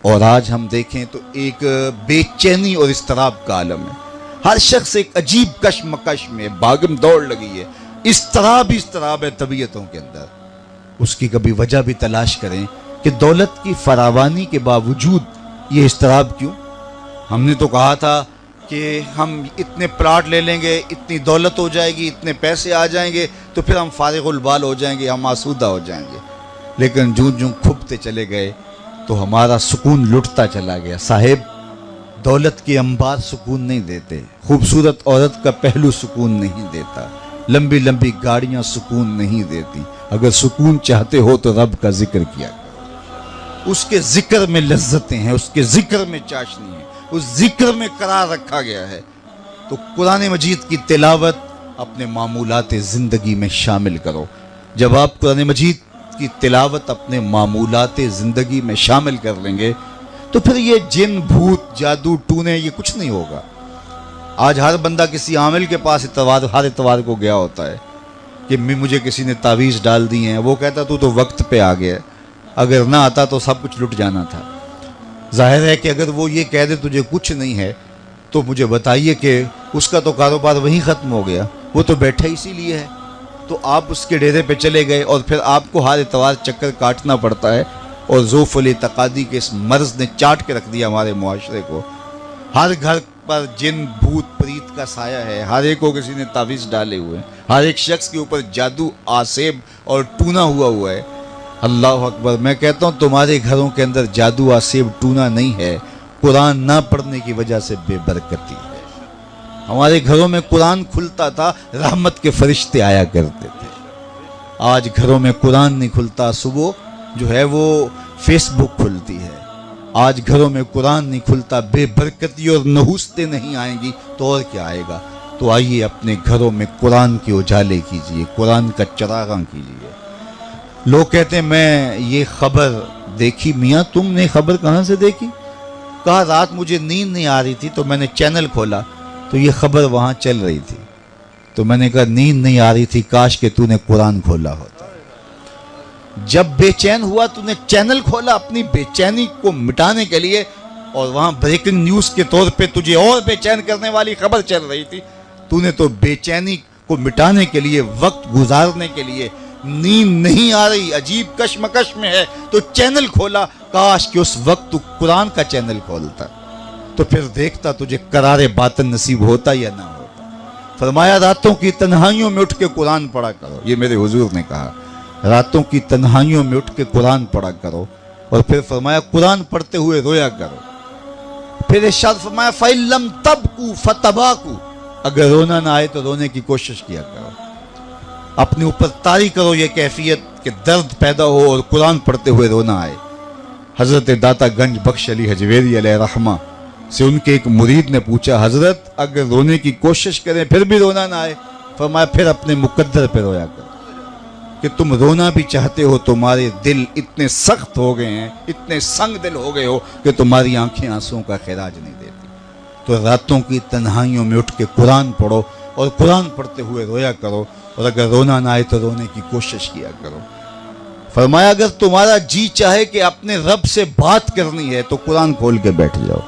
और आज हम देखें तो एक बेचैनी और इस्तराब का आलम है। हर शख्स एक अजीब कशमकश में भागम दौड़ लगी है। इस्तराब है तबीयतों के अंदर। उसकी कभी वजह भी तलाश करें कि दौलत की फरावानी के बावजूद ये इस्तराब क्यों। हमने तो कहा था कि हम इतने प्लाट ले लेंगे, इतनी दौलत हो जाएगी, इतने पैसे आ जाएंगे तो फिर हम फारिगुल बाल हो जाएंगे, हम आसूदा हो जाएंगे। लेकिन जूं जूं खुबते चले गए तो हमारा सुकून लुटता चला गया। साहिब, दौलत के अंबार सुकून नहीं देते, खूबसूरत औरत का पहलू सुकून नहीं देता, लंबी लंबी गाड़ियां सुकून नहीं देती। अगर सुकून चाहते हो तो रब का जिक्र किया करो। उसके जिक्र में लज्जतें हैं, उसके जिक्र में चाशनी है, उस जिक्र में करार रखा गया है। तो कुरान मजीद की तिलावत अपने मामूलात ज़िंदगी में शामिल करो। जब आप कुरान मजीद की तिलावत अपने मामूलात ज़िंदगी में शामिल कर लेंगे तो फिर ये जिन भूत जादू टूने ये कुछ नहीं होगा। आज हर बंदा किसी आमिल के पास हर इतवार को गया होता है कि मुझे किसी ने तावीज़ डाल दी हैं। वो कहता तू तो वक्त पे आ गया, अगर ना आता तो सब कुछ लुट जाना था। जाहिर है कि अगर वो ये कह दे तुझे कुछ नहीं है तो मुझे बताइए कि उसका तो कारोबार वहीं ख़त्म हो गया, वो तो बैठा इसीलिए है। तो आप उसके डेरे पे चले गए और फिर आपको हर इतवार चक्कर काटना पड़ता है। और ज़ोफ़ुल तक़ादी के इस मर्ज़ ने चाट के रख दिया हमारे मुआशरे को। हर घर पर जिन भूत प्रीत का साया है, हर एक को किसी ने तावीज़ डाले हुए हैं, हर एक शख्स के ऊपर जादू आसेब और टूना हुआ है। अल्लाह अकबर। मैं कहता हूँ तुम्हारे घरों के अंदर जादू आसेब टूना नहीं है, कुरान ना पढ़ने की वजह से बेबरकती है। हमारे घरों में कुरान खुलता था, रहमत के फरिश्ते आया करते थे। आज घरों में कुरान नहीं खुलता, सुबह जो है वो फेसबुक खुलती है। आज घरों में कुरान नहीं खुलता, बेबरकती और नहुस्ते नहीं आएंगी तो और क्या आएगा। तो आइए अपने घरों में कुरान के उजाले कीजिए, कुरान का चरागां कीजिए। लोग कहते हैं मैं ये खबर देखी। मियाँ तुमने खबर कहाँ से देखी? कहा रात मुझे नींद नहीं आ रही थी तो मैंने चैनल खोला तो ये खबर वहाँ चल रही थी। तो मैंने कहा नींद नहीं आ रही थी, काश के तूने कुरान खोला होता। जब बेचैन हुआ तूने चैनल खोला अपनी बेचैनी को मिटाने के लिए, और वहाँ ब्रेकिंग न्यूज़ के तौर पे तुझे और बेचैन करने वाली खबर चल रही थी। तूने तो बेचैनी को मिटाने के लिए, वक्त गुजारने के लिए, नींद नहीं आ रही, अजीब कशमकश में है तो चैनल खोला। काश कि उस वक्त तू कुरान का चैनल खोलता तो फिर देखता तुझे करारे बातन नसीब होता या ना होता। फरमाया रातों की तन्हाइयों में उठ के कुरान पढ़ा करो। ये मेरे हुजूर ने कहा, रातों की तन्हाइयों में उठ के कुरान पढ़ा करो। और फिर फरमाया कुरान पढ़ते हुए रोया करो। फिर इरशाद फरमाया फ़इल्लम तबकू फतबाकू, अगर रोना ना आए तो रोने की कोशिश किया करो। अपने ऊपर तारी करो ये कैफियत कि दर्द पैदा हो और कुरान पढ़ते हुए रोना आए। हज़रत दाता गंज बख्श अली हजवेरी अलैहिर्रहमा से उनके एक मुरीद ने पूछा, हज़रत अगर रोने की कोशिश करें फिर भी रोना ना आए? फरमाया फिर अपने मुकद्दर पे रोया करो कि तुम रोना भी चाहते हो, तुम्हारे दिल इतने सख्त हो गए हैं, इतने संग दिल हो गए हो कि तुम्हारी आंखें आंसुओं का खिराज नहीं देती। तो रातों की तन्हाइयों में उठ के कुरान पढ़ो और कुरान पढ़ते हुए रोया करो। और अगर रोना ना आए तो रोने की कोशिश किया करो। फरमाया अगर तुम्हारा जी चाहे कि अपने रब से बात करनी है तो कुरान खोल के बैठ जाओ।